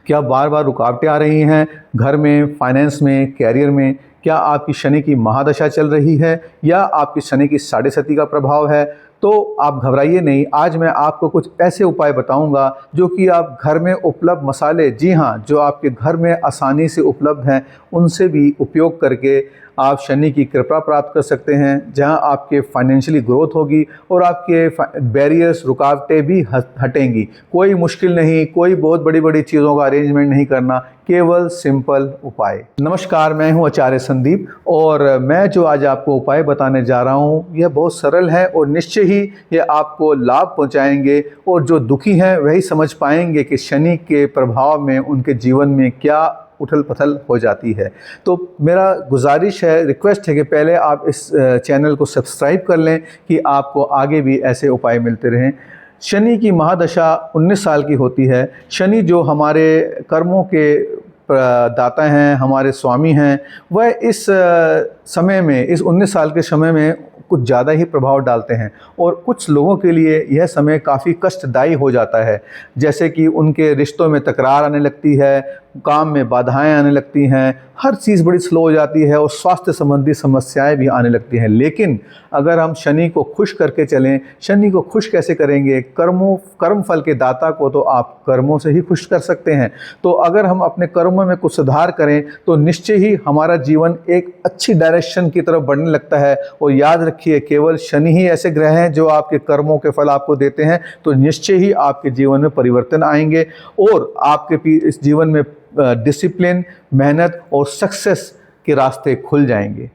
क्या बार बार रुकावटें आ रही हैं घर में, फाइनेंस में, कैरियर में? क्या आपकी शनि की महादशा चल रही है या आपकी शनि की साढ़े सती का प्रभाव है? तो आप घबराइए नहीं। आज मैं आपको कुछ ऐसे उपाय बताऊंगा जो कि आप घर में उपलब्ध मसाले, जी हाँ, जो आपके घर में आसानी से उपलब्ध हैं, उनसे भी उपयोग करके आप शनि की कृपा प्राप्त कर सकते हैं, जहां आपके फाइनेंशियली ग्रोथ होगी और आपके बैरियर्स, रुकावटें भी हटेंगी। कोई मुश्किल नहीं, कोई बहुत बड़ी बड़ी चीज़ों का अरेंजमेंट नहीं करना, केवल सिंपल उपाय। नमस्कार, मैं हूं आचार्य संदीप और मैं जो आज आपको उपाय बताने जा रहा हूं यह बहुत सरल है और निश्चय ही ये आपको लाभ पहुंचाएंगे। और जो दुखी हैं वही समझ पाएंगे कि शनि के प्रभाव में उनके जीवन में क्या उथल पुथल हो जाती है। तो मेरा गुजारिश है, रिक्वेस्ट है कि पहले आप इस चैनल को सब्सक्राइब कर लें कि आपको आगे भी ऐसे उपाय मिलते रहें। शनि की महादशा 19 साल की होती है। शनि जो हमारे कर्मों के दाता हैं, हमारे स्वामी हैं, वह इस समय में, इस 19 साल के समय में कुछ ज़्यादा ही प्रभाव डालते हैं और कुछ लोगों के लिए यह समय काफ़ी कष्टदायी हो जाता है। जैसे कि उनके रिश्तों में तकरार आने लगती है, काम में बाधाएं आने लगती हैं, हर चीज़ बड़ी स्लो हो जाती है और स्वास्थ्य संबंधी समस्याएं भी आने लगती हैं। लेकिन अगर हम शनि को खुश करके चलें, शनि को खुश कैसे करेंगे? कर्म फल के दाता को तो आप कर्मों से ही खुश कर सकते हैं। तो अगर हम अपने कर्मों में कुछ सुधार करें तो निश्चय ही हमारा जीवन एक अच्छी डायरेक्शन की तरफ बढ़ने लगता है। और याद रखिए, केवल शनि ही ऐसे ग्रह हैं जो आपके कर्मों के फल आपको देते हैं। तो निश्चय ही आपके जीवन में परिवर्तन आएंगे और आपके इस जीवन में डिसिप्लिन, मेहनत और सक्सेस के रास्ते खुल जाएंगे।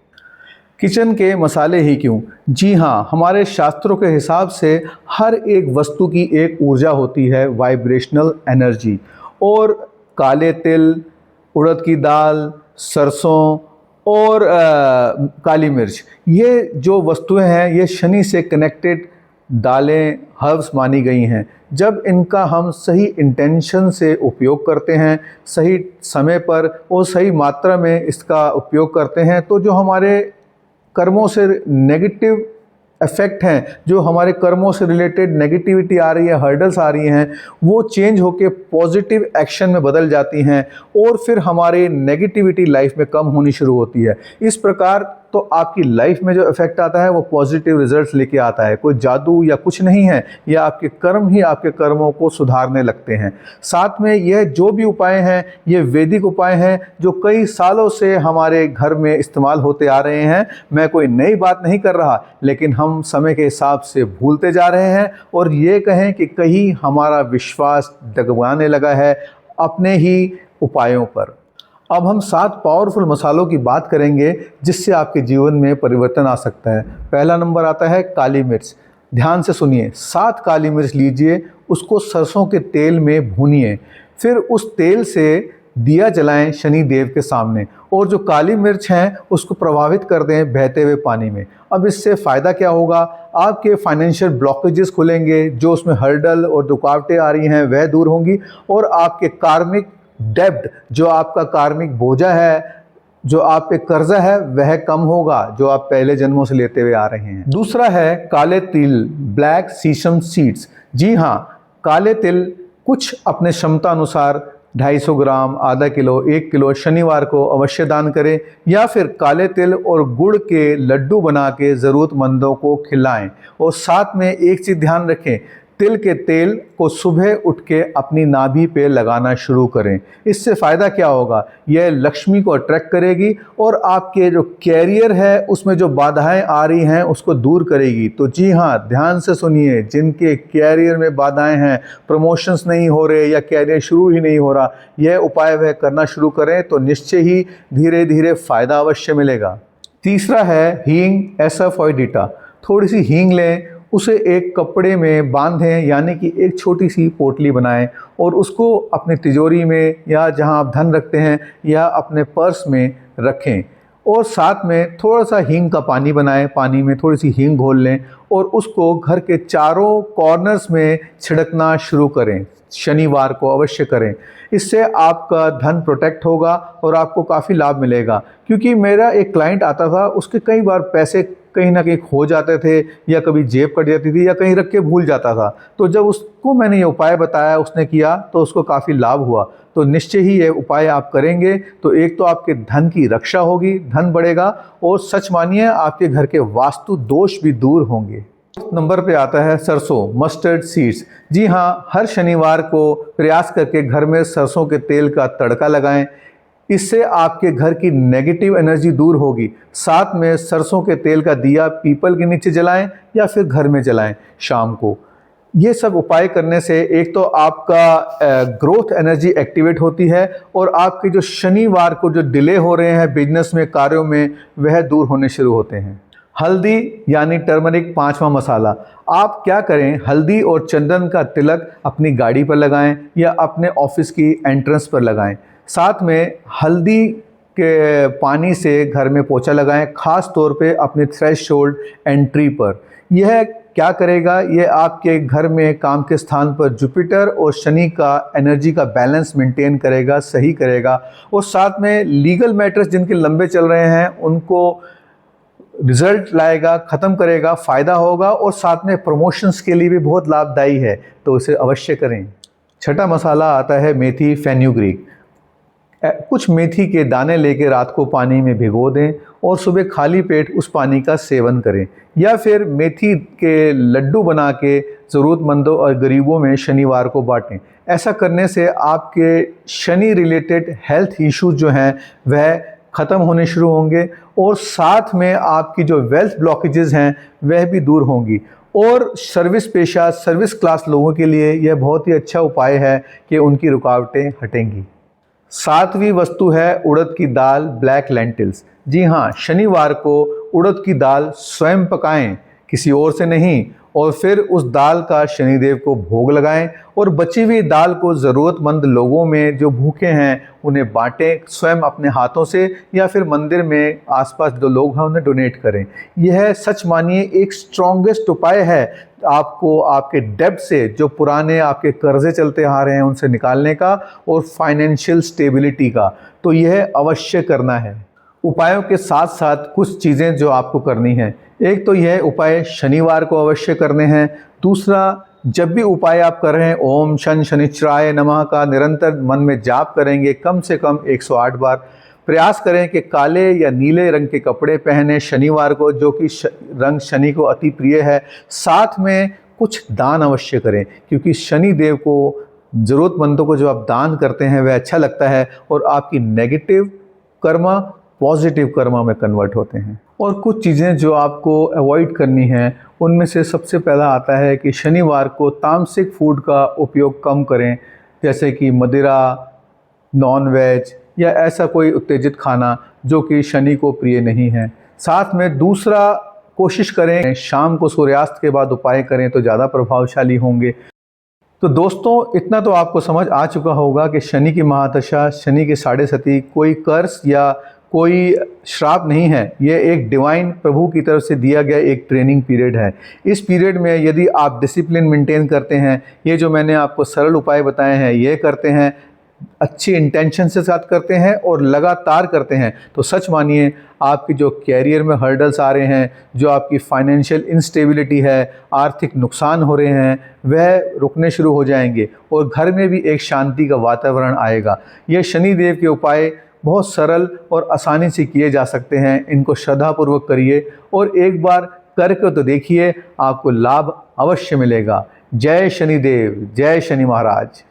किचन के मसाले ही क्यों? जी हाँ, हमारे शास्त्रों के हिसाब से हर एक वस्तु की एक ऊर्जा होती है, वाइब्रेशनल एनर्जी। और काले तिल, उड़द की दाल, सरसों और काली मिर्च, ये जो वस्तुएं हैं ये शनि से कनेक्टेड दालें, हर्ब्स मानी गई हैं। जब इनका हम सही इंटेंशन से उपयोग करते हैं, सही समय पर और सही मात्रा में इसका उपयोग करते हैं, तो जो हमारे कर्मों से नेगेटिव इफेक्ट हैं, जो हमारे कर्मों से रिलेटेड नेगेटिविटी आ रही है, हर्डल्स आ रही हैं, वो चेंज होके पॉजिटिव एक्शन में बदल जाती हैं और फिर हमारी नेगेटिविटी लाइफ में कम होनी शुरू होती है। इस प्रकार तो आपकी लाइफ में जो इफेक्ट आता है वो पॉजिटिव रिजल्ट्स लेके आता है। कोई जादू या कुछ नहीं है, या आपके कर्म ही आपके कर्मों को सुधारने लगते हैं। साथ में यह जो भी उपाय हैं ये वैदिक उपाय हैं जो कई सालों से हमारे घर में इस्तेमाल होते आ रहे हैं। मैं कोई नई बात नहीं कर रहा, लेकिन हम समय के हिसाब से भूलते जा रहे हैं और ये कहें कि कहीं हमारा विश्वास डगमगाने लगा है अपने ही उपायों पर। अब हम 7 पावरफुल मसालों की बात करेंगे जिससे आपके जीवन में परिवर्तन आ सकता है। पहला नंबर आता है काली मिर्च। ध्यान से सुनिए, 7 काली मिर्च लीजिए, उसको सरसों के तेल में भूनिए, फिर उस तेल से दिया जलाएं शनि देव के सामने और जो काली मिर्च हैं उसको प्रभावित कर दें बहते हुए पानी में। अब इससे फ़ायदा क्या होगा? आपके फाइनेंशियल ब्लॉकेजेस खुलेंगे, जो उसमें हर्डल और रुकावटें आ रही हैं वह दूर होंगी और आपके कार्मिक डेब्ट, जो आपका कार्मिक बोझा है, जो आप पे कर्जा है, वह कम होगा जो आप पहले जन्मों से लेते हुए आ रहे हैं। दूसरा है काले तिल, ब्लैक सीसम सीड्स। जी हाँ, काले तिल कुछ अपने क्षमता अनुसार 250 ग्राम, आधा किलो, 1 किलो शनिवार को अवश्य दान करें, या फिर काले तिल और गुड़ के लड्डू बना के ज़रूरतमंदों को खिलाएं। और साथ में एक चीज़ ध्यान रखें, तिल के तेल को सुबह उठ के अपनी नाभि पे लगाना शुरू करें। इससे फ़ायदा क्या होगा? यह लक्ष्मी को अट्रैक्ट करेगी और आपके जो कैरियर है उसमें जो बाधाएं आ रही हैं उसको दूर करेगी। तो जी हाँ, ध्यान से सुनिए, जिनके कैरियर में बाधाएं हैं, प्रमोशंस नहीं हो रहे या कैरियर शुरू ही नहीं हो रहा, यह उपाय वह करना शुरू करें तो निश्चय ही धीरे धीरे फ़ायदा अवश्य मिलेगा। तीसरा है हींग, एसाफोइडिटा। थोड़ी सी हींग लें, उसे एक कपड़े में बांधें, यानी कि एक छोटी सी पोटली बनाएं और उसको अपनी तिजोरी में या जहां आप धन रखते हैं या अपने पर्स में रखें। और साथ में थोड़ा सा हींग का पानी बनाएं, पानी में थोड़ी सी हींग घोल लें और उसको घर के चारों कॉर्नर्स में छिड़कना शुरू करें। शनिवार को अवश्य करें। इससे आपका धन प्रोटेक्ट होगा और आपको काफ़ी लाभ मिलेगा। क्योंकि मेरा एक क्लाइंट आता था, उसके कई बार पैसे कहीं ना कहीं खो जाते थे, या कभी जेब कट जाती थी, या कहीं रख के भूल जाता था। तो जब उसको मैंने ये उपाय बताया, उसने किया, तो उसको काफ़ी लाभ हुआ। तो निश्चय ही ये उपाय आप करेंगे तो एक तो आपके धन की रक्षा होगी, धन बढ़ेगा, और सच मानिए आपके घर के वास्तु दोष भी दूर होंगे। नंबर पे आता है सरसों, मस्टर्ड सीड्स। जी हाँ, हर शनिवार को प्रयास करके घर में सरसों के तेल का तड़का लगाएं। इससे आपके घर की नेगेटिव एनर्जी दूर होगी। साथ में सरसों के तेल का दिया पीपल के नीचे जलाएं या फिर घर में जलाएं शाम को। ये सब उपाय करने से एक तो आपका ग्रोथ एनर्जी एक्टिवेट होती है, और आपके जो शनिवार को जो डिले हो रहे हैं बिजनेस में, कार्यों में, वह दूर होने शुरू होते हैं। हल्दी यानी टर्मरिक, 5वां मसाला। आप क्या करें, हल्दी और चंदन का तिलक अपनी गाड़ी पर लगाएं या अपने ऑफिस की एंट्रेंस पर लगाएं। साथ में हल्दी के पानी से घर में पोछा लगाएं, खास तौर पे अपने थ्रेशोल्ड एंट्री पर। यह क्या करेगा, ये आपके घर में काम के स्थान पर जुपिटर और शनि का एनर्जी का बैलेंस मेंटेन करेगा, सही करेगा, और साथ में लीगल मैटर्स जिनके लंबे चल रहे हैं उनको रिजल्ट लाएगा, ख़त्म करेगा, फ़ायदा होगा, और साथ में प्रमोशंस के लिए भी बहुत लाभदायी है, तो इसे अवश्य करें। छठा मसाला आता है मेथी, फेन्यूग्रीक। कुछ मेथी के दाने लेके रात को पानी में भिगो दें और सुबह खाली पेट उस पानी का सेवन करें, या फिर मेथी के लड्डू बना के ज़रूरतमंदों और गरीबों में शनिवार को बांटें। ऐसा करने से आपके शनि रिलेटेड हेल्थ इश्यूज जो हैं वह ख़त्म होने शुरू होंगे, और साथ में आपकी जो वेल्थ ब्लॉकेजेस हैं वह भी दूर होंगी। और सर्विस पेशा, सर्विस क्लास लोगों के लिए यह बहुत ही अच्छा उपाय है कि उनकी रुकावटें हटेंगी। 7वीं वस्तु है उड़द की दाल, ब्लैक लेंटिल्स। जी हाँ, शनिवार को उड़द की दाल स्वयं पकाएं, किसी और से नहीं, और फिर उस दाल का शनिदेव को भोग लगाएं, और बची हुई दाल को ज़रूरतमंद लोगों में जो भूखे हैं उन्हें बांटें, स्वयं अपने हाथों से, या फिर मंदिर में आसपास जो लोग हैं उन्हें डोनेट करें। यह सच मानिए एक स्ट्रॉन्गेस्ट उपाय है आपको आपके डेब्ट से, जो पुराने आपके कर्जे चलते आ रहे हैं, उनसे निकालने का, और फाइनेंशियल स्टेबिलिटी का। तो यह अवश्य करना है। उपायों के साथ साथ कुछ चीज़ें जो आपको करनी है। एक तो यह उपाय शनिवार को अवश्य करने हैं। दूसरा, जब भी उपाय आप कर रहे हैं, ओम शन शनिश्चराय नमः का निरंतर मन में जाप करेंगे, कम से कम 108 बार। प्रयास करें कि काले या नीले रंग के कपड़े पहने शनिवार को, जो कि रंग शनि को अति प्रिय है। साथ में कुछ दान अवश्य करें, क्योंकि शनि देव को, ज़रूरतमंदों को जो आप दान करते हैं वह अच्छा लगता है, और आपकी नेगेटिव कर्मा पॉजिटिव कर्मा में कन्वर्ट होते हैं। और कुछ चीज़ें जो आपको अवॉइड करनी हैं, उनमें से सबसे पहला आता है कि शनिवार को तामसिक फूड का उपयोग कम करें, जैसे कि मदिरा, नॉन वेज, या ऐसा कोई उत्तेजित खाना जो कि शनि को प्रिय नहीं है। साथ में दूसरा, कोशिश करें शाम को सूर्यास्त के बाद उपाय करें तो ज़्यादा प्रभावशाली होंगे। तो दोस्तों, इतना तो आपको समझ आ चुका होगा कि शनि की महादशा, शनि की साढ़े सती कोई कर्स या कोई श्राप नहीं है। ये एक डिवाइन प्रभु की तरफ से दिया गया एक ट्रेनिंग पीरियड है। इस पीरियड में यदि आप डिसिप्लिन मेंटेन करते हैं, ये जो मैंने आपको सरल उपाय बताए हैं ये करते हैं, अच्छी इंटेंशन से साथ करते हैं और लगातार करते हैं, तो सच मानिए आपकी जो कैरियर में हर्डल्स आ रहे हैं, जो आपकी फाइनेंशियल इंस्टेबिलिटी है, आर्थिक नुकसान हो रहे हैं, वह रुकने शुरू हो जाएंगे, और घर में भी एक शांति का वातावरण आएगा। यह शनिदेव के उपाय बहुत सरल और आसानी से किए जा सकते हैं। इनको श्रद्धापूर्वक करिए और एक बार करके तो देखिए, आपको लाभ अवश्य मिलेगा। जय शनिदेव, जय शनि महाराज।